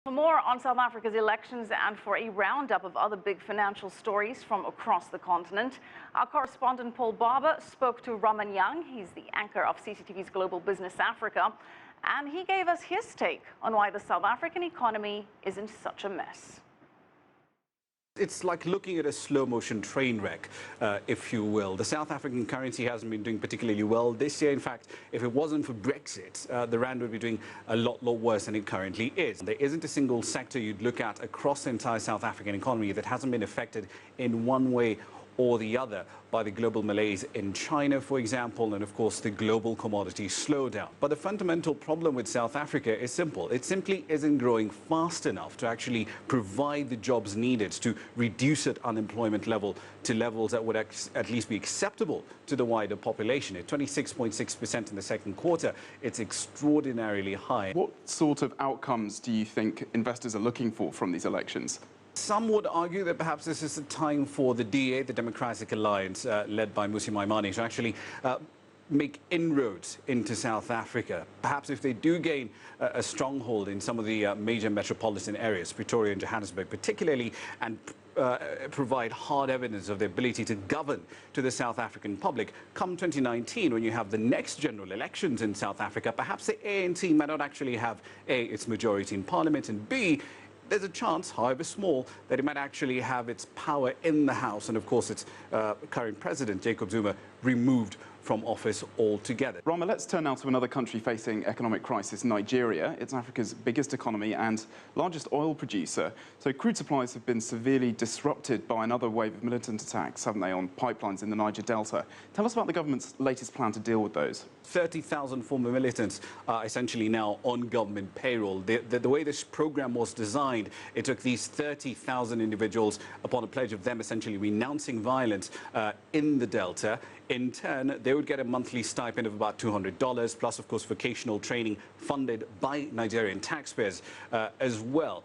For more on South Africa's elections and for a roundup of other big financial stories from across the continent, our correspondent Paul Barber spoke to Ramah Nyang. He's the anchor of CCTV's Global Business Africa, and he gave us his take on why the South African economy is in such a mess. It's like looking at a slow-motion train wreck, if you will. The South African currency hasn't been doing particularly well this year. In fact, if it wasn't for Brexit, the rand would be doing a lot worse than it currently is. There isn't a single sector you'd look at across the entire South African economy that hasn't been affected in one way or the other by the global malaise in China, for example, and of course the global commodity slowdown. But the fundamental problem with South Africa is simple. It simply isn't growing fast enough to actually provide the jobs needed to reduce its unemployment level to levels that would at least be acceptable to the wider population. At 26.6% in the second quarter, it's extraordinarily high. What sort of outcomes do you think investors are looking for from these elections? Some would argue that perhaps this is the time for the DA, the Democratic Alliance, led by Mmusi Maimane, to actually make inroads into South Africa. Perhaps if they do gain a stronghold in some of the major metropolitan areas, Pretoria and Johannesburg particularly, and provide hard evidence of their ability to govern to the South African public. Come 2019, when you have the next general elections in South Africa, perhaps the ANC might not actually have A, its majority in parliament, and B, there's a chance, however small, that it might actually have its power in the House and, of course, its current president, Jacob Zuma, removed from office altogether. Ramah, let's turn now to another country facing economic crisis, Nigeria. It's Africa's biggest economy and largest oil producer. So crude supplies have been severely disrupted by another wave of militant attacks, haven't they, on pipelines in the Niger Delta. Tell us about the government's latest plan to deal with those. 30,000 former militants are essentially now on government payroll. The way this program was designed, it took these 30,000 individuals upon a pledge of them essentially renouncing violence in the Delta. In turn, they would get a monthly stipend of about $200, plus, of course, vocational training funded by Nigerian taxpayers as well.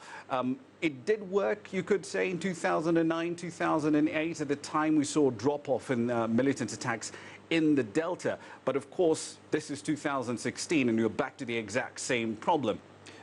It did work, you could say, in 2009, 2008. At the time, we saw a drop-off in militant attacks in the Delta. But, of course, this is 2016, and we're back to the exact same problem.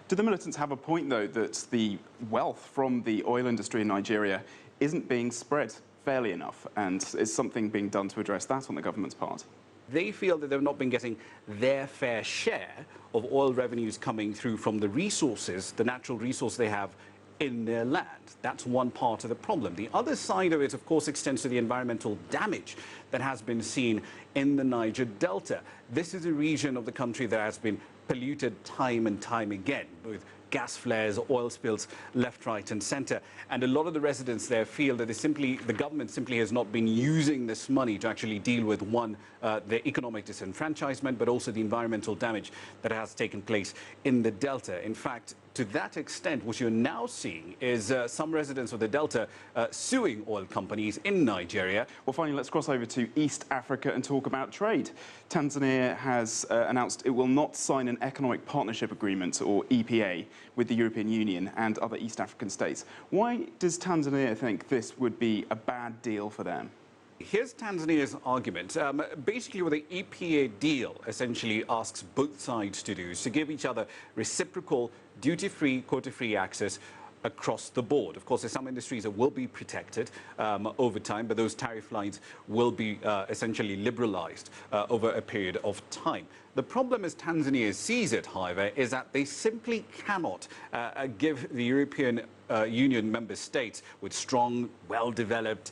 Do the militants have a point, though, that the wealth from the oil industry in Nigeria isn't being spread fairly enough, and is something being done to address that on the government's part? They feel that they've not been getting their fair share of oil revenues coming through from the resources, the natural resource they have in their land. That's one part of the problem. The other side of it, of course, extends to the environmental damage that has been seen in the Niger Delta. This is a region of the country that has been polluted time and time again, with gas flares, oil spills left, right and centre. And a lot of the residents there feel that the government simply has not been using this money to actually deal with, one, the economic disenfranchisement, but also the environmental damage that has taken place in the Delta. In fact, to that extent, what you're now seeing is some residents of the Delta suing oil companies in Nigeria. Well, finally, let's cross over to East Africa and talk about trade. Tanzania has announced it will not sign an Economic Partnership Agreement, or EPA, with the European Union and other East African states. Why does Tanzania think this would be a bad deal for them? Here's Tanzania's argument. Basically, what the EPA deal essentially asks both sides to do is to give each other reciprocal, duty-free, quota-free access across the board. Of course, there's some industries that will be protected over time, but those tariff lines will be essentially liberalized over a period of time. The problem as Tanzania sees it, however, is that they simply cannot give the European Union member states with strong, well-developed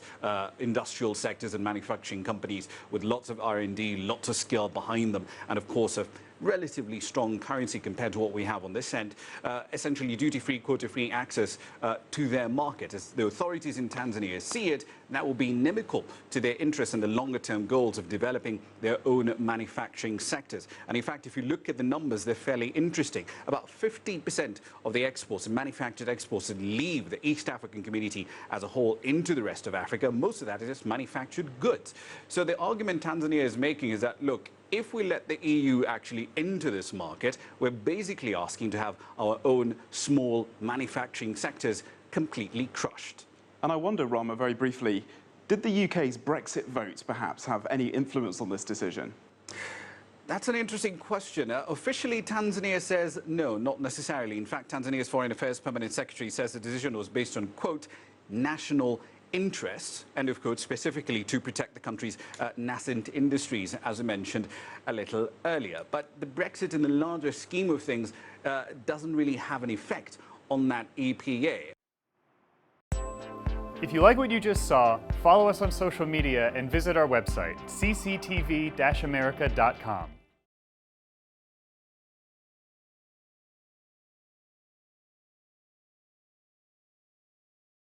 industrial sectors and manufacturing companies with lots of R&D, lots of skill behind them, and of course a relatively strong currency compared to what we have on this end, essentially duty-free, quota-free access to their market. As the authorities in Tanzania see it, that will be inimical to their interests and the longer-term goals of developing their own manufacturing sectors. And in fact, if you look at the numbers, they're fairly interesting. About 50% of the exports, manufactured exports, that leave the East African community as a whole into the rest of Africa, most of that is just manufactured goods. So the argument Tanzania is making is that, look, if we let the EU actually into this market, we're basically asking to have our own small manufacturing sectors completely crushed. And I wonder, Ramah, very briefly, did the UK's Brexit vote perhaps have any influence on this decision? That's an interesting question. Officially, Tanzania says no, not necessarily. In fact, Tanzania's Foreign Affairs Permanent Secretary says the decision was based on, quote, national interests, end of quote, specifically to protect the country's nascent industries, as I mentioned a little earlier. But the Brexit in the larger scheme of things doesn't really have an effect on that EPA. If you like what you just saw, follow us on social media and visit our website, CCTV-America.com.